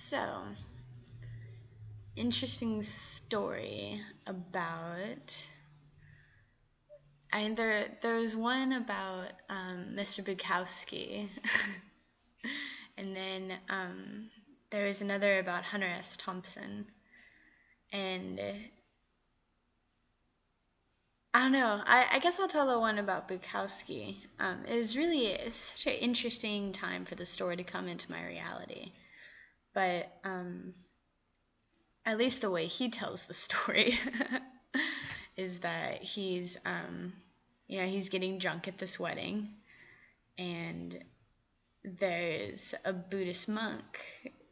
So, interesting story about. There's one about Mr. Bukowski, and then there was another about Hunter S. Thompson, and I don't know. I guess I'll tell the one about Bukowski. It's such an interesting time for the story to come into my reality, but at least the way he tells the story is that he's getting drunk at this wedding, and there's a Buddhist monk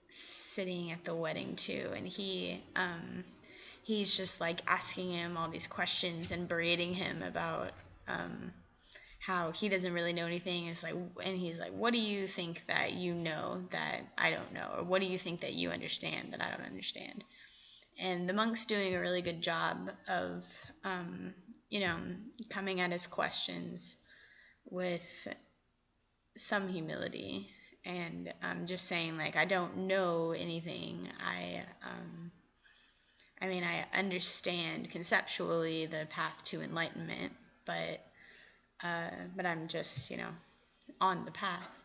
sitting at the wedding too, and he's just like asking him all these questions and berating him about how he doesn't really know anything. And he's like, what do you think that you know that I don't know, or what do you think that you understand that I don't understand? And the monk's doing a really good job of coming at his questions with some humility, and just saying, like, I don't know anything. I understand conceptually the path to enlightenment, but I'm just, on the path.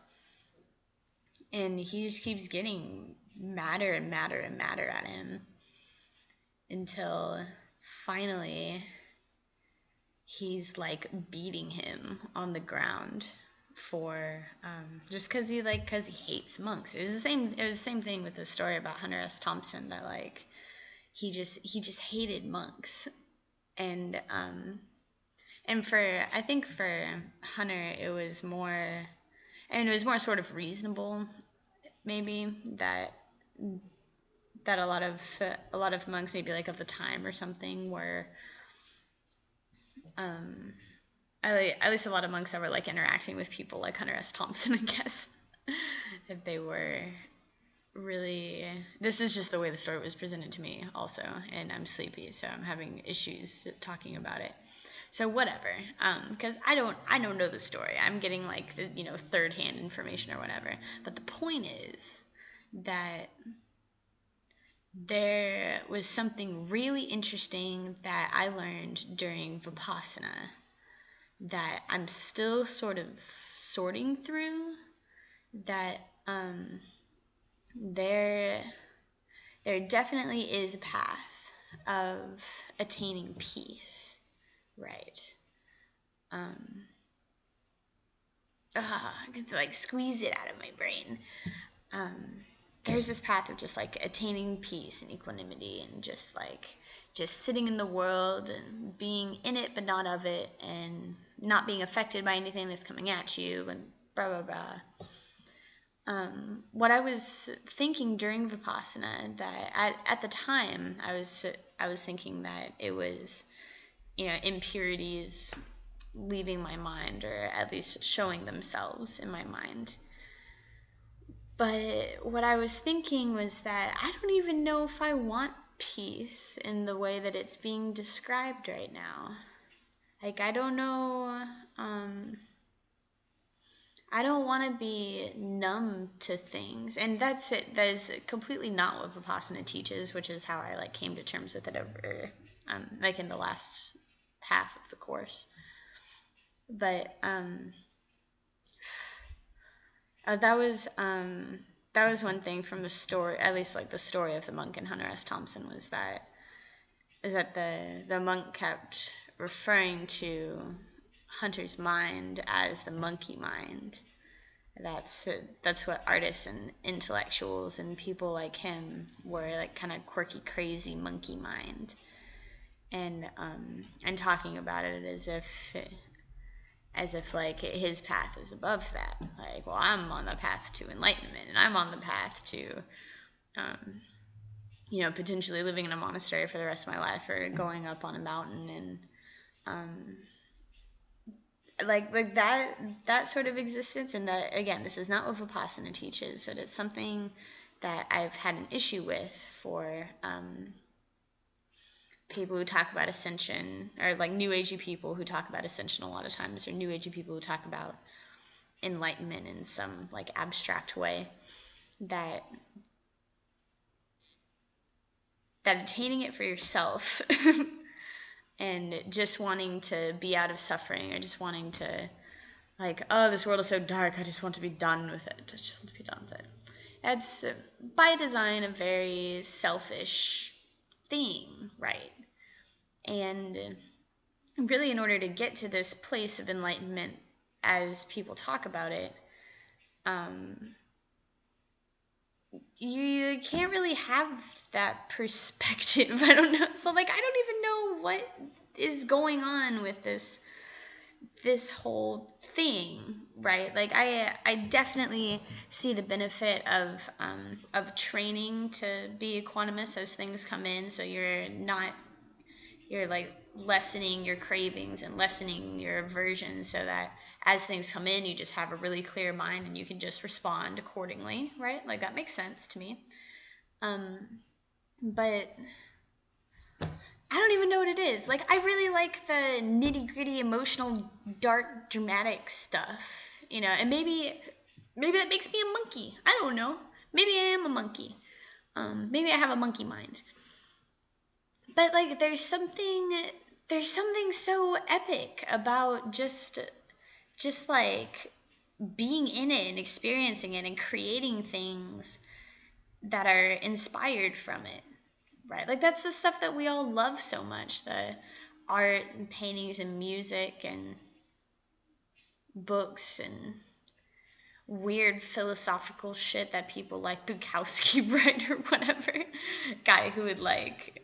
And he just keeps getting madder and madder and madder at him until finally he's like beating him on the ground for just because he hates monks. It was the same thing with the story about Hunter S. Thompson, that like he just hated monks. And I think for Hunter it was more sort of reasonable, maybe, that a lot of monks, maybe like of the time or something, were at least a lot of monks that were like interacting with people like Hunter S. Thompson, I guess, that they were really, this is just the way the story was presented to me also, and I'm sleepy, so I'm having issues talking about it. So whatever, because I don't know the story. I'm getting like the third-hand information or whatever. But the point is that there was something really interesting that I learned during Vipassana that I'm still sort of sorting through. That there definitely is a path of attaining peace, right? I get to like squeeze it out of my brain. There's this path of just like attaining peace and equanimity, and just sitting in the world and being in it but not of it, and not being affected by anything that's coming at you, and blah blah blah. What I was thinking during Vipassana, that at the time I was thinking that it was impurities leaving my mind, or at least showing themselves in my mind. But what I was thinking was that I don't even know if I want peace in the way that it's being described right now. Like, I don't know. I don't want to be numb to things, and that's it. That is completely not what Vipassana teaches, which is how I like came to terms with it over, like in the last half of the course. But that was one thing from the story, at least like the story of the monk and Hunter S. Thompson, is that the monk kept referring to Hunter's mind as the monkey mind. That's what artists and intellectuals and people like him were, like, kind of quirky, crazy monkey mind, and talking about it as if like his path is above that. Like, well, I'm on the path to enlightenment, and I'm on the path to potentially living in a monastery for the rest of my life, or going up on a mountain, and like that sort of existence. And that, again, this is not what Vipassana teaches, but it's something that I've had an issue with for people who talk about ascension, or like new agey people who talk about ascension a lot of times, or new agey people who talk about enlightenment in some like abstract way, that that attaining it for yourself and just wanting to be out of suffering, or just wanting to, like, oh, this world is so dark, I just want to be done with it. I just want to be done with it. It's, by design, a very selfish thing, right? And really, in order to get to this place of enlightenment, as people talk about it, you can't really have that perspective. I don't know. So, like, I don't even know what is going on with this whole thing, right? Like, I definitely see the benefit of training to be a quantumist as things come in, so you're like lessening your cravings and lessening your aversion, so that as things come in, you just have a really clear mind and you can just respond accordingly, right? Like, that makes sense to me. But I don't even know what it is. Like, I really like the nitty-gritty, emotional, dark, dramatic stuff, and maybe that makes me a monkey. I don't know. Maybe I am a monkey. Maybe I have a monkey mind. But, like, there's something so epic about just like being in it and experiencing it and creating things that are inspired from it, right? Like, that's the stuff that we all love so much, the art and paintings and music and books and weird philosophical shit that people like Bukowski write or whatever. Guy who would, like,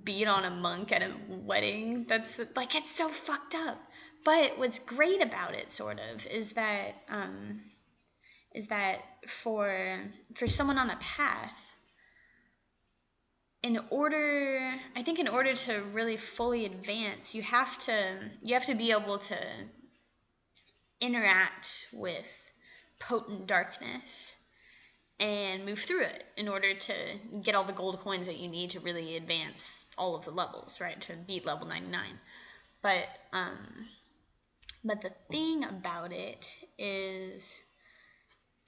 beat on a monk at a wedding. That's, like, it's so fucked up. But what's great about it, sort of, is that for someone on the path, in order to really fully advance, you have to be able to interact with potent darkness and move through it in order to get all the gold coins that you need to really advance all of the levels, right? To beat level 99. But the thing about it is,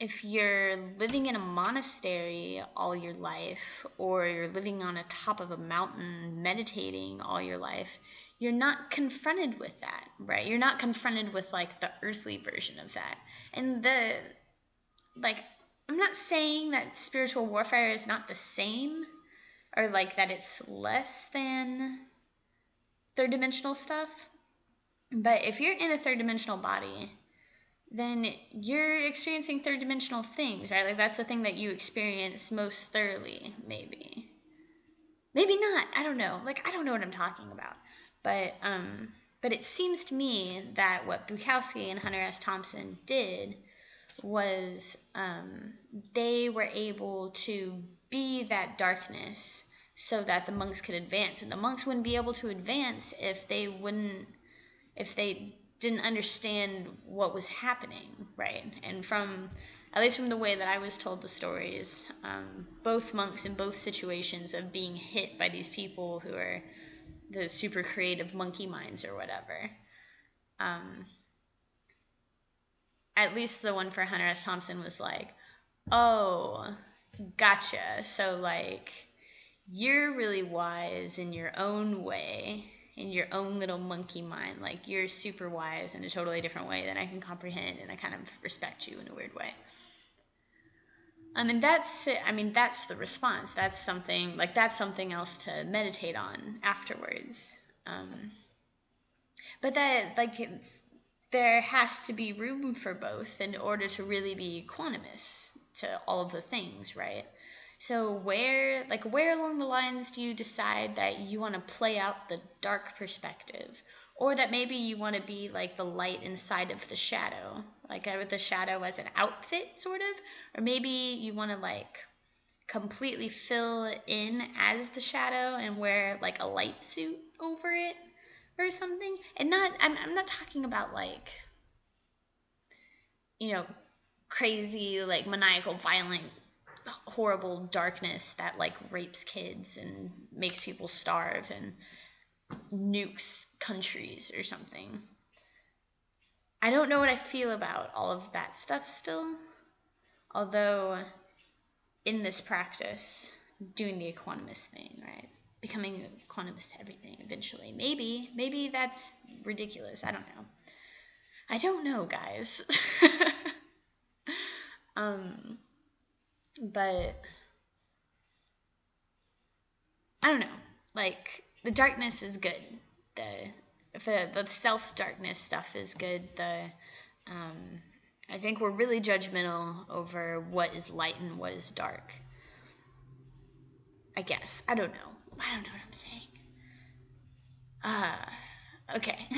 if you're living in a monastery all your life, or you're living on a top of a mountain meditating all your life, you're not confronted with that, right? You're not confronted with, like, the earthly version of that. And I'm not saying that spiritual warfare is not the same, or, like, that it's less than third dimensional stuff. But if you're in a third dimensional body, then you're experiencing third dimensional things, right? Like, that's the thing that you experience most thoroughly, maybe. Maybe not. I don't know. Like, I don't know what I'm talking about. But it seems to me that what Bukowski and Hunter S. Thompson did was, they were able to be that darkness so that the monks could advance. And the monks wouldn't be able to advance if they didn't understand what was happening, right? And at least from the way that I was told the stories, both monks in both situations of being hit by these people who are the super creative monkey minds or whatever, at least the one for Hunter S. Thompson was like, oh, gotcha. So, like, you're really wise in your own way, in your own little monkey mind. Like, you're super wise in a totally different way than I can comprehend, and I kind of respect you in a weird way. And that's the response. That's something else to meditate on afterwards. But that, like, there has to be room for both in order to really be quantumous to all of the things, right? So where along the lines do you decide that you want to play out the dark perspective, or that maybe you want to be like the light inside of the shadow, like with the shadow as an outfit, sort of, or maybe you want to, like, completely fill in as the shadow and wear, like, a light suit over it or something? And I'm not talking about, like, crazy, like, maniacal, violent, horrible darkness that, like, rapes kids and makes people starve and nukes countries or something. I don't know what I feel about all of that stuff still, although in this practice doing the equanimous thing, right? Becoming equanimous to everything eventually. Maybe that's ridiculous. I don't know, guys. But I don't know. Like, the darkness is good. The self darkness stuff is good. I think we're really judgmental over what is light and what is dark. I guess. I don't know what I'm saying. Okay.